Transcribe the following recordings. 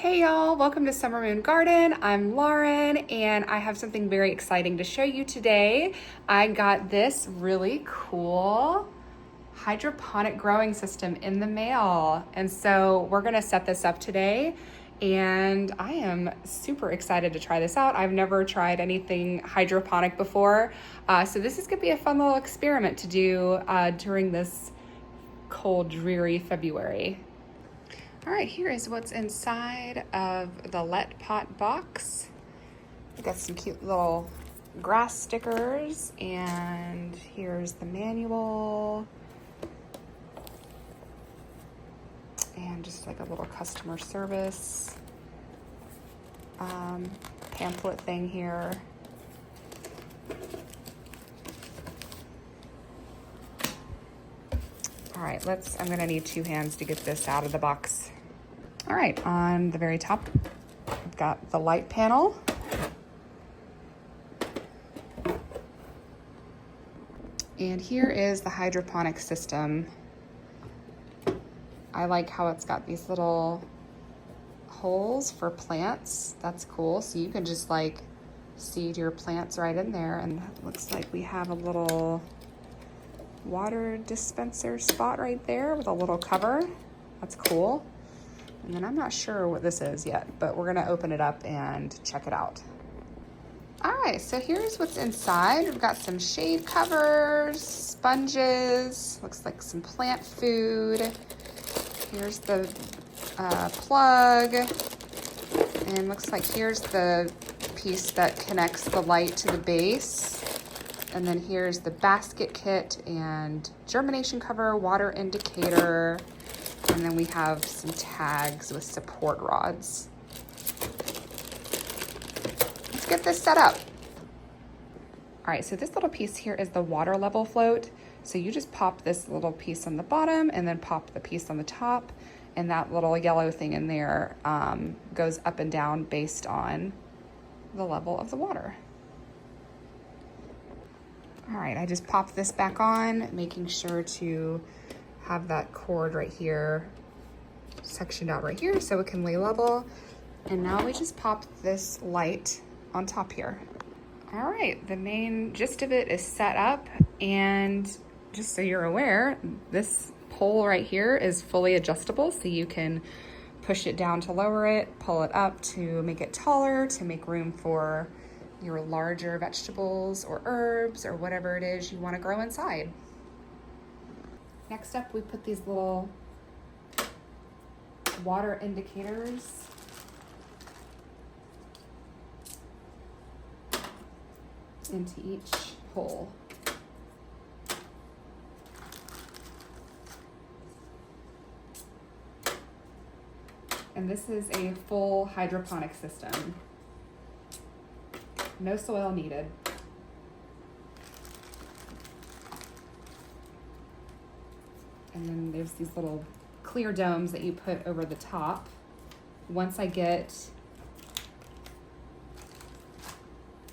Hey y'all, welcome to Summer Moon Garden. I'm Lauren and I have something very exciting to show you today. I got this really cool hydroponic growing system in the mail. And so we're gonna set this up today and I am super excited to try this out. I've never tried anything hydroponic before. So this is gonna be a fun little experiment to do during this cold, dreary February. All right, here is what's inside of the LetPot box. We got some cute little grass stickers, and here's the manual. And just like a little customer service pamphlet thing here. All right, I'm gonna need two hands to get this out of the box. All right, on the very top, I've got the light panel. And here is the hydroponic system. I like how it's got these little holes for plants. That's cool. So you can just like seed your plants right in there. And it looks like we have a little water dispenser spot right there with a little cover. That's cool. And then I'm not sure what this is yet, but we're gonna open it up and check it out. All right, so here's what's inside. We've got some shade covers, sponges, looks like some plant food. Here's the plug, and looks like here's the piece that connects the light to the base. And then here's the basket kit and germination cover, water indicator, and then we have some tags with support rods. Let's get this set up. All right, so this little piece here is the water level float. So you just pop this little piece on the bottom and then pop the piece on the top, and that little yellow thing in there goes up and down based on the level of the water. All right, I just popped this back on, making sure to have that cord right here sectioned out right here so it can lay level. And now we just pop this light on top here. All right, the main gist of it is set up, and just so you're aware, this pole right here is fully adjustable, so you can push it down to lower it, pull it up to make it taller, to make room for your larger vegetables or herbs or whatever it is you want to grow inside. Next up, we put these little water indicators into each hole. And this is a full hydroponic system. No soil needed. And then there's these little clear domes that you put over the top. Once I get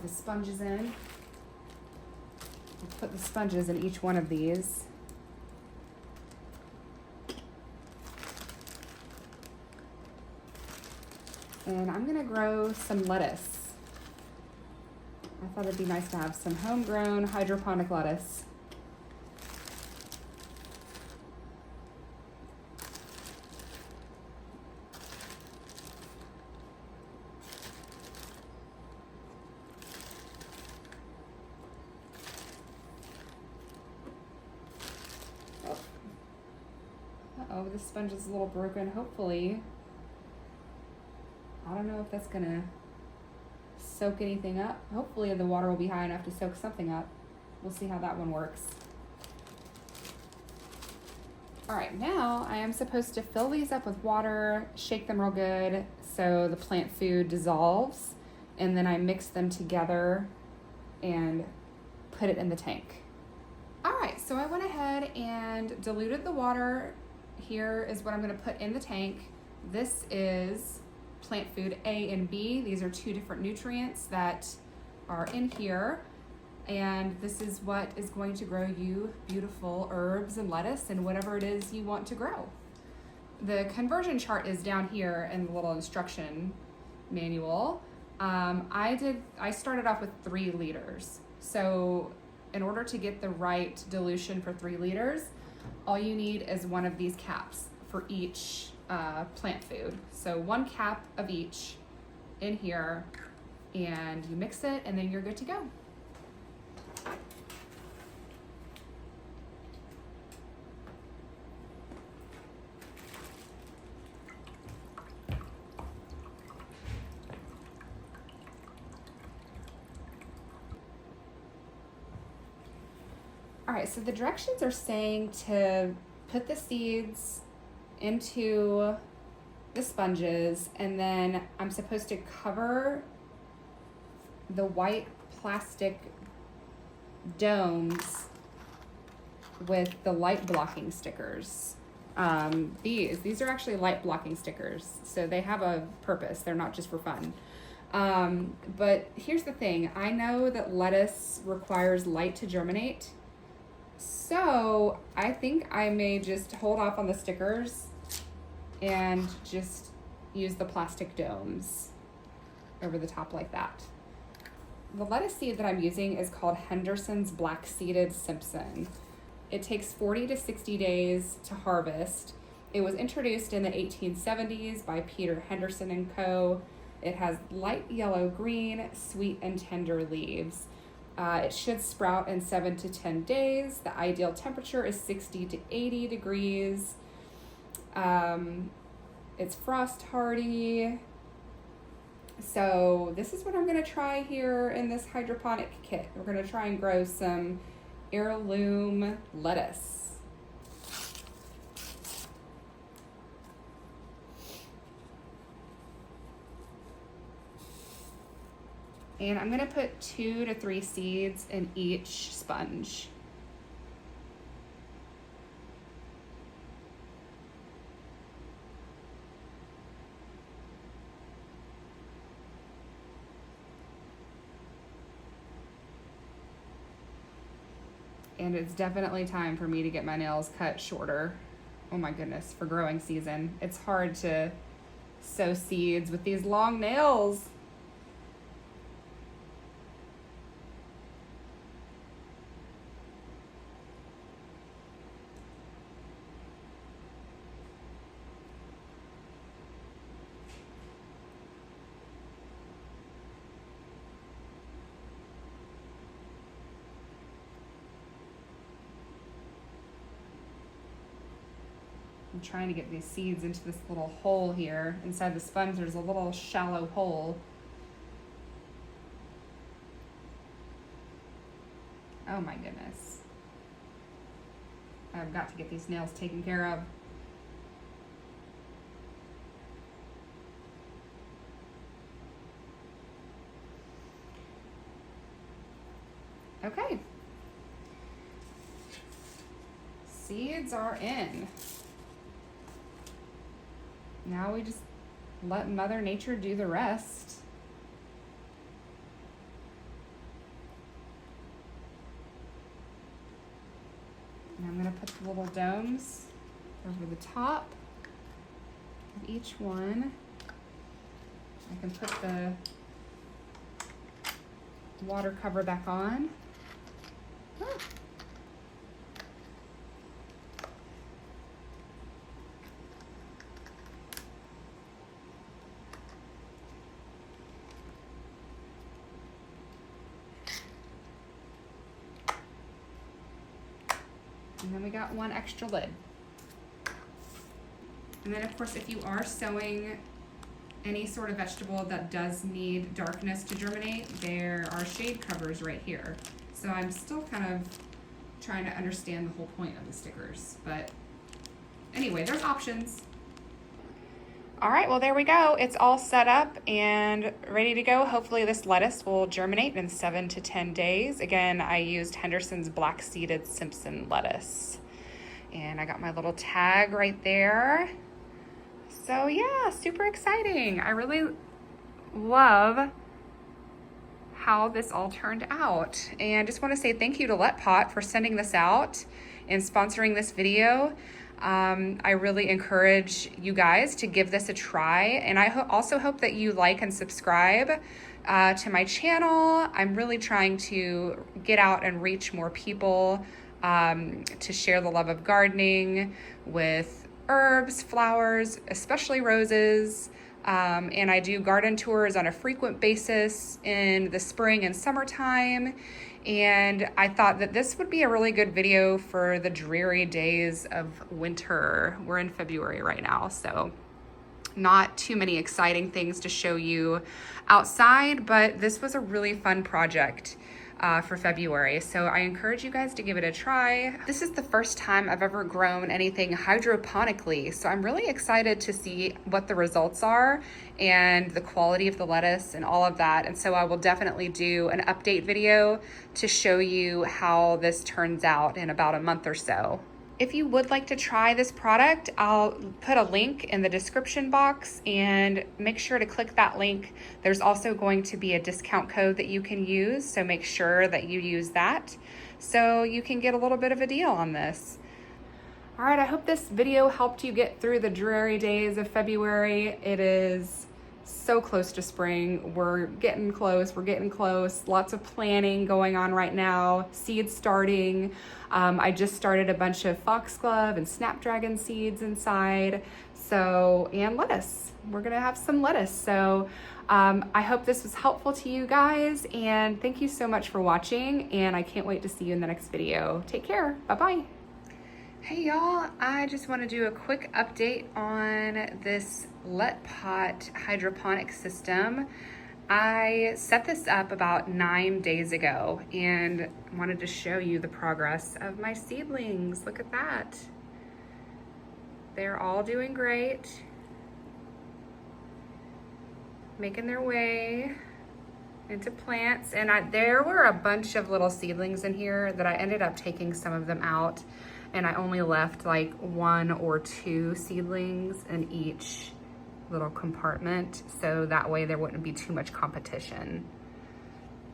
the sponges in, I'll put the sponges in each one of these. And I'm gonna grow some lettuce. I thought it'd be nice to have some homegrown hydroponic lettuce. Uh-oh, this sponge is a little broken. Hopefully, I don't know if that's gonna soak anything up. Hopefully the water will be high enough to soak something up. We'll see how that one works. All right, now I am supposed to fill these up with water, shake them real good so the plant food dissolves, and then I mix them together and put it in the tank. All right, so I went ahead and diluted the water. Here is what I'm gonna put in the tank. This is plant food A and B. These are two different nutrients that are in here. And this is what is going to grow you beautiful herbs and lettuce and whatever it is you want to grow. the conversion chart is down here in the little instruction manual. I started off with 3 liters. So in order to get the right dilution for 3 liters, all you need is one of these caps for each plant food. So 1 cap of each in here, and you mix it, and then you're good to go. All right, so the directions are saying to put the seeds into the sponges, and then I'm supposed to cover the white plastic domes with the light blocking stickers. These are actually light blocking stickers, so they have a purpose. They're not just for fun. But here's the thing. I know that lettuce requires light to germinate, so I think I may just hold off on the stickers and just use the plastic domes over the top like that. The lettuce seed that I'm using is called Henderson's Black Seeded Simpson. It takes 40 to 60 days to harvest. It was introduced in the 1870s by Peter Henderson and Co. It has light yellow-green, sweet and tender leaves. It should sprout in 7 to 10 days. The ideal temperature is 60 to 80 degrees. It's frost hardy. So this is what I'm gonna try here in this hydroponic kit. We're gonna try and grow some heirloom lettuce. And I'm gonna put 2 to 3 seeds in each sponge. And it's definitely time for me to get my nails cut shorter. Oh my goodness, for growing season. It's hard to sow seeds with these long nails. I'm trying to get these seeds into this little hole here. Inside the sponge, there's a little shallow hole. Oh my goodness. I've got to get these nails taken care of. Okay. Seeds are in. Now we just let Mother Nature do the rest. And I'm gonna put the little domes over the top of each one. I can put the water cover back on. Ah. And then we got one extra lid. And then of course, if you are sowing any sort of vegetable that does need darkness to germinate, there are shade covers right here. So I'm still kind of trying to understand the whole point of the stickers, but anyway, there's options. All right, well, there we go. It's all set up and ready to go. Hopefully this lettuce will germinate in 7 to 10 days. Again, I used Henderson's Black Seeded Simpson lettuce. And I got my little tag right there. So yeah, super exciting. I really love how this all turned out. And just want to say thank you to LetPot for sending this out and sponsoring this video. I really encourage you guys to give this a try, and I also hope that you like and subscribe to my channel. I'm really trying to get out and reach more people, to share the love of gardening with herbs, flowers, especially roses. And I do garden tours on a frequent basis in the spring and summertime. And I thought that this would be a really good video for the dreary days of winter. We're in February right now, so not too many exciting things to show you outside, but this was a really fun project for February. So I encourage you guys to give it a try. This is the first time I've ever grown anything hydroponically. So I'm really excited to see what the results are and the quality of the lettuce and all of that. And so I will definitely do an update video to show you how this turns out in about a month or so. If you would like to try this product, I'll put a link in the description box and make sure to click that link. There's also going to be a discount code that you can use, so make sure that you use that so you can get a little bit of a deal on this. All right, I hope this video helped you get through the dreary days of February. It is so close to spring. We're getting close. Lots of planning going on right now. Seeds starting. I just started a bunch of foxglove and snapdragon seeds inside. So, and lettuce. We're gonna have some lettuce. So I hope this was helpful to you guys, and thank you so much for watching, and I can't wait to see you in the next video. Take care. Bye-bye. Hey y'all, I just want to do a quick update on this LetPot hydroponic system. I set this up about 9 days ago and wanted to show you the progress of my seedlings. Look at that. They're all doing great, making their way into plants. And there were a bunch of little seedlings in here that I ended up taking some of them out, and I only left like 1 or 2 seedlings in each little compartment, so that way there wouldn't be too much competition.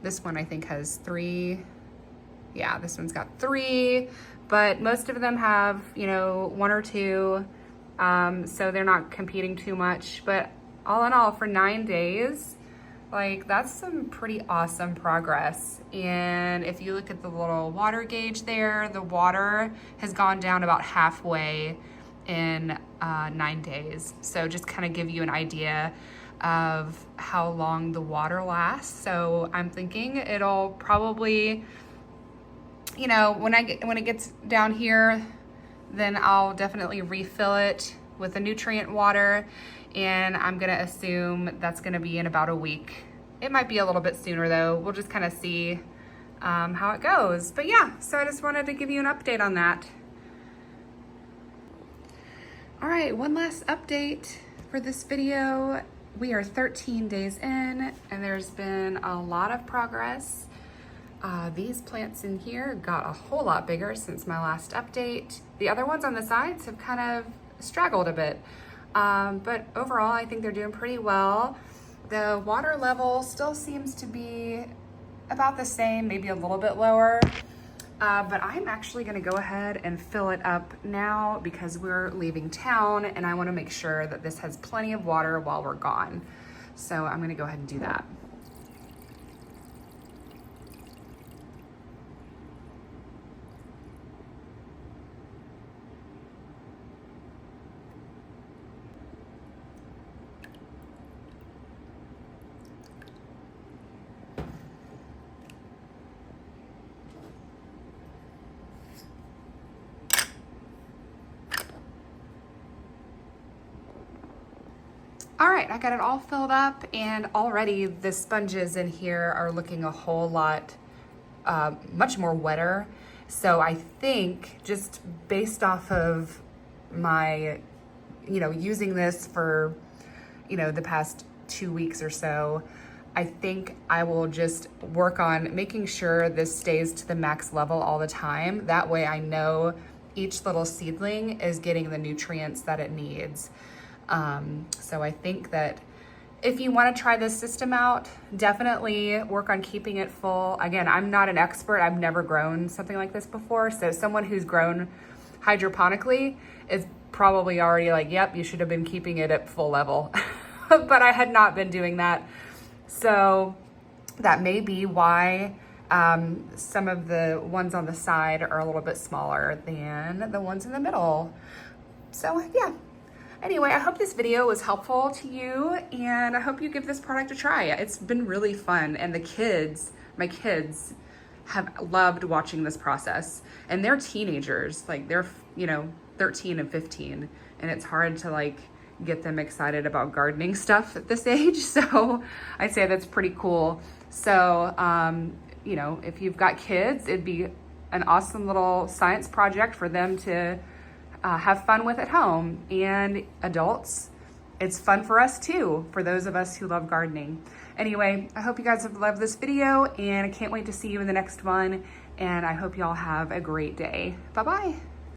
This one I think has 3. Yeah, this one's got 3, but most of them have, 1 or 2, so they're not competing too much. But all in all, for 9 days, like, that's some pretty awesome progress. And if you look at the little water gauge there, the water has gone down about halfway in 9 days. So just kind of give you an idea of how long the water lasts. So I'm thinking it'll probably, when it gets down here, then I'll definitely refill it with the nutrient water, and I'm gonna assume that's gonna be in about a week. It might be a little bit sooner though. We'll just kind of see how it goes. But yeah, so I just wanted to give you an update on that. All right, one last update for this video. We are 13 days in, and there's been a lot of progress. These plants in here got a whole lot bigger since my last update. The other ones on the sides have kind of straggled a bit, but overall I think they're doing pretty well. The water level still seems to be about the same, maybe a little bit lower, but I'm actually gonna go ahead and fill it up now because we're leaving town and I wanna make sure that this has plenty of water while we're gone. So I'm gonna go ahead and do that. All right, I got it all filled up, and already the sponges in here are looking a whole lot, much more wetter. So I think just based off of my, using this for, the past 2 weeks or so, I think I will just work on making sure this stays to the max level all the time. That way I know each little seedling is getting the nutrients that it needs. So I think that if you want to try this system out, definitely work on keeping it full. Again, I'm not an expert. I've never grown something like this before. So someone who's grown hydroponically is probably already like, yep, you should have been keeping it at full level. But I had not been doing that. So that may be why some of the ones on the side are a little bit smaller than the ones in the middle. So yeah. Anyway, I hope this video was helpful to you, and I hope you give this product a try. It's been really fun, and the kids, my kids, have loved watching this process. And they're teenagers, like they're, 13 and 15, and it's hard to like get them excited about gardening stuff at this age. So I'd say that's pretty cool. So, if you've got kids, it'd be an awesome little science project for them to have fun with at home. And adults, it's fun for us too, for those of us who love gardening. Anyway, I hope you guys have loved this video, and I can't wait to see you in the next one. And I hope y'all have a great day. Bye-bye.